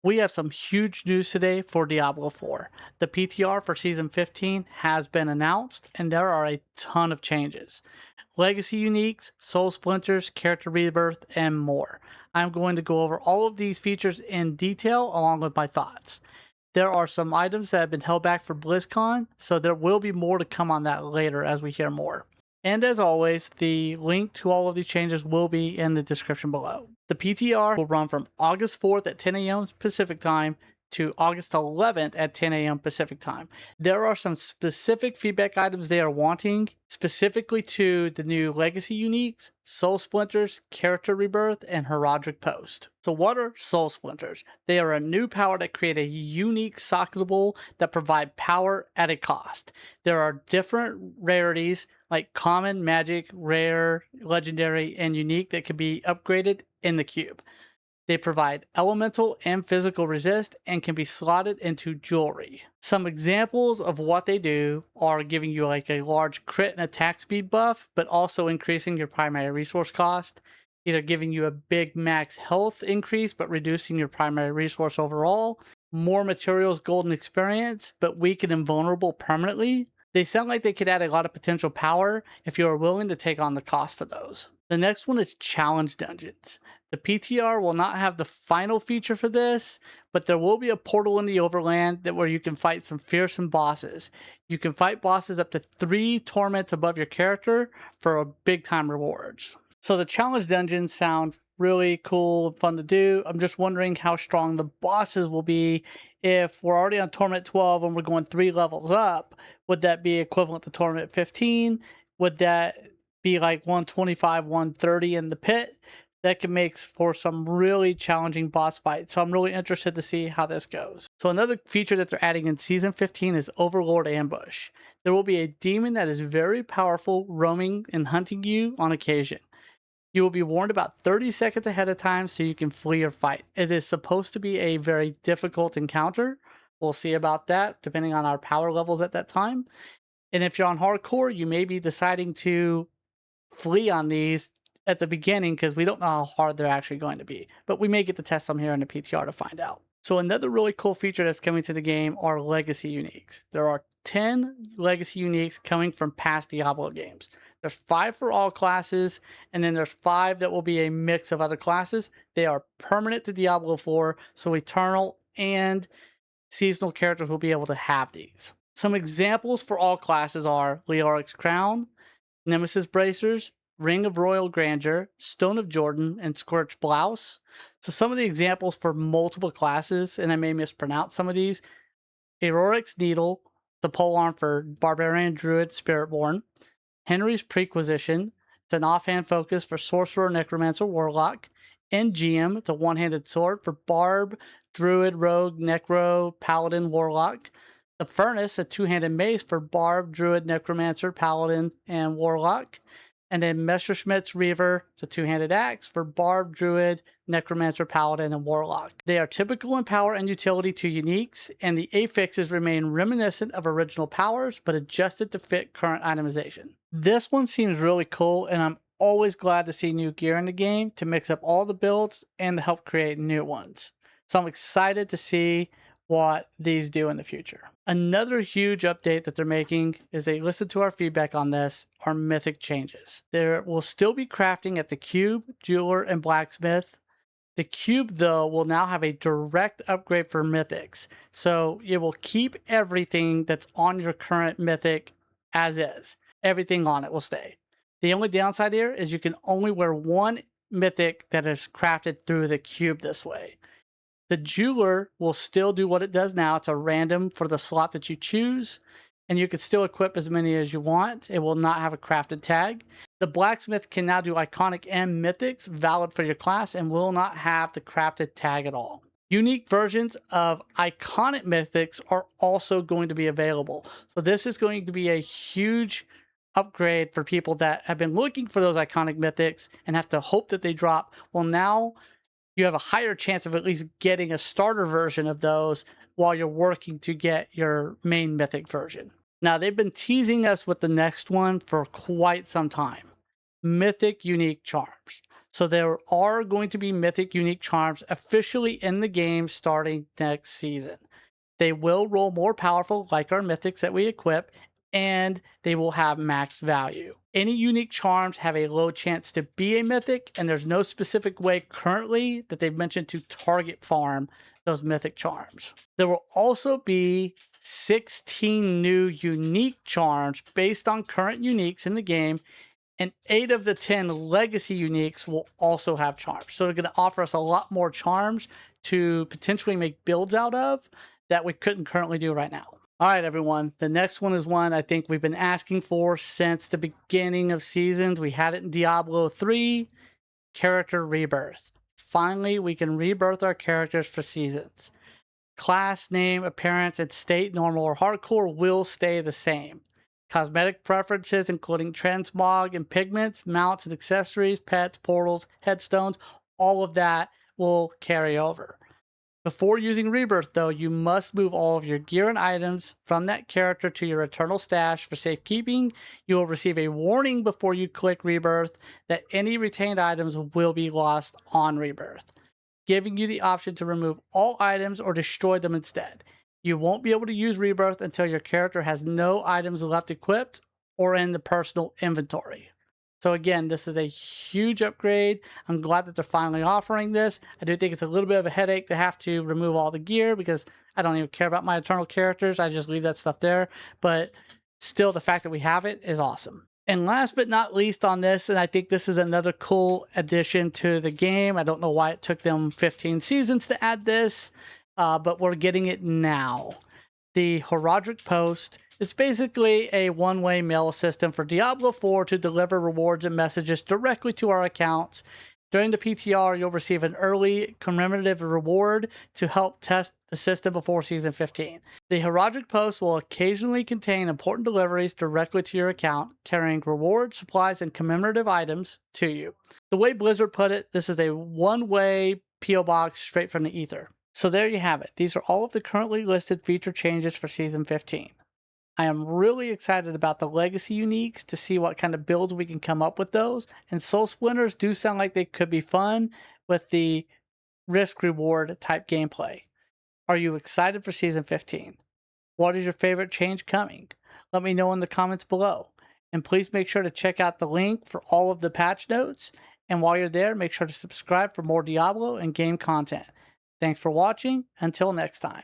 We have some huge news today for Diablo IV. The PTR for Season 15 has been announced, and there are a ton of changes. Legacy uniques, soul splinters, character rebirth, and more. I'm going to go over all of these features in detail along with my thoughts. There are some items that have been held back for BlizzCon, so there will be more to come on that later as we hear more. And as always, the link to all of these changes will be in the description below. The PTR will run from August 4th at 10 a.m. Pacific Time to August 11th at 10 a.m. Pacific Time. There are some specific feedback items they are wanting, specifically to the new Legacy uniques, Soul Splinters, Character Rebirth, and Heraldric Post. So what are Soul Splinters? They are a new power that create a unique socketable that provide power at a cost. There are different rarities like common, magic, rare, legendary, and unique that can be upgraded in the cube. They provide elemental and physical resist and can be slotted into jewelry. Some examples of what they do are giving you like a large crit and attack speed buff, but also increasing your primary resource cost. Either giving you a big max health increase, but reducing your primary resource overall. More materials, golden experience, but weak and invulnerable permanently. They sound like they could add a lot of potential power if you are willing to take on the cost for those. The next one is challenge dungeons. The PTR will not have the final feature for this, but there will be a portal in the overland where you can fight some fearsome bosses. You can fight bosses up to 3 torments above your character for big time rewards. So the challenge dungeons sound really cool and fun to do. I'm just wondering how strong the bosses will be. If we're already on Torment 12 and we're going 3 levels up, would that be equivalent to Torment 15? Would that be like 125, 130 in the pit? That can make for some really challenging boss fights. So I'm really interested to see how this goes. So another feature that they're adding in Season 15 is Overlord Ambush. There will be a demon that is very powerful, roaming and hunting you on occasion. You will be warned about 30 seconds ahead of time so you can flee or fight. It is supposed to be a very difficult encounter. We'll see about that depending on our power levels at that time. And if you're on hardcore, you may be deciding to flee on these at the beginning because we don't know how hard they're actually going to be. But we may get to test them here in the PTR to find out. So another really cool feature that's coming to the game are legacy uniques. There are 10 legacy uniques coming from past Diablo games. There's 5 for all classes, and then there's 5 that will be a mix of other classes. They are permanent to Diablo 4, so Eternal and seasonal characters will be able to have these. Some examples for all classes are Leoric's Crown, Nemesis Bracers, Ring of Royal Grandeur, Stone of Jordan, and Scorched Blouse. So some of the examples for multiple classes, and I may mispronounce some of these, Auroric's Needle, the polearm for Barbarian, Druid, Spiritborn, Henry's Prequisition, it's an offhand focus for Sorcerer, Necromancer, Warlock, Engeum, it's a one-handed sword for Barb, Druid, Rogue, Necro, Paladin, Warlock, the Furnace, a two-handed mace for Barb, Druid, Necromancer, Paladin, and Warlock. And then Messerschmitt's Reaver, it's a two-handed axe for Barb, Druid, Necromancer, Paladin, and Warlock. They are typical in power and utility to uniques, and the affixes remain reminiscent of original powers, but adjusted to fit current itemization. This one seems really cool, and I'm always glad to see new gear in the game to mix up all the builds and to help create new ones. So I'm excited to see what these do in the future. Another huge update that they're making is they listened to our feedback on this, are mythic changes. There will still be crafting at the cube, jeweler, and blacksmith. The cube, though, will now have a direct upgrade for mythics. So it will keep everything that's on your current mythic as is. Everything on it will stay. The only downside here is you can only wear one mythic that is crafted through the cube this way. The jeweler will still do what it does now. It's a random for the slot that you choose, and you can still equip as many as you want. It will not have a crafted tag. The blacksmith can now do iconic and mythics, valid for your class, and will not have the crafted tag at all. Unique versions of iconic mythics are also going to be available. So this is going to be a huge upgrade for people that have been looking for those iconic mythics and have to hope that they drop. Well, now you have a higher chance of at least getting a starter version of those while you're working to get your main mythic version. Now, they've been teasing us with the next one for quite some time. Mythic unique charms. So there are going to be mythic unique charms officially in the game starting next season. They will roll more powerful like our mythics that we equip, and they will have max value. Any unique charms have a low chance to be a mythic, and there's no specific way currently that they've mentioned to target farm those mythic charms. There will also be 16 new unique charms based on current uniques in the game, and 8 of the 10 legacy uniques will also have charms. So they're going to offer us a lot more charms to potentially make builds out of that we couldn't currently do right now. All right, everyone. The next one is one I think we've been asking for since the beginning of seasons. We had it in Diablo 3, character rebirth. Finally, we can rebirth our characters for seasons. Class, name, appearance, and state, normal or hardcore, will stay the same. Cosmetic preferences, including transmog and pigments, mounts and accessories, pets, portals, headstones, all of that will carry over. Before using Rebirth, though, you must move all of your gear and items from that character to your Eternal Stash for safekeeping. You will receive a warning before you click Rebirth that any retained items will be lost on Rebirth, giving you the option to remove all items or destroy them instead. You won't be able to use Rebirth until your character has no items left equipped or in the personal inventory. So again, this is a huge upgrade. I'm glad that they're finally offering this. I do think it's a little bit of a headache to have to remove all the gear because I don't even care about my Eternal characters. I just leave that stuff there. But still, the fact that we have it is awesome. And last but not least on this, and I think this is another cool addition to the game. I don't know why it took them 15 seasons to add this, but we're getting it now. The Heraldric Post. It's basically a one-way mail system for Diablo IV to deliver rewards and messages directly to our accounts. During the PTR, you'll receive an early commemorative reward to help test the system before Season 15. The Heraldric Post will occasionally contain important deliveries directly to your account, carrying rewards, supplies, and commemorative items to you. The way Blizzard put it, this is a one-way P.O. box straight from the ether. So there you have it. These are all of the currently listed feature changes for Season 15. I am really excited about the legacy uniques to see what kind of builds we can come up with those. And Soul Splinters do sound like they could be fun with the risk-reward type gameplay. Are you excited for Season 15? What is your favorite change coming? Let me know in the comments below. And please make sure to check out the link for all of the patch notes. And while you're there, make sure to subscribe for more Diablo and game content. Thanks for watching. Until next time.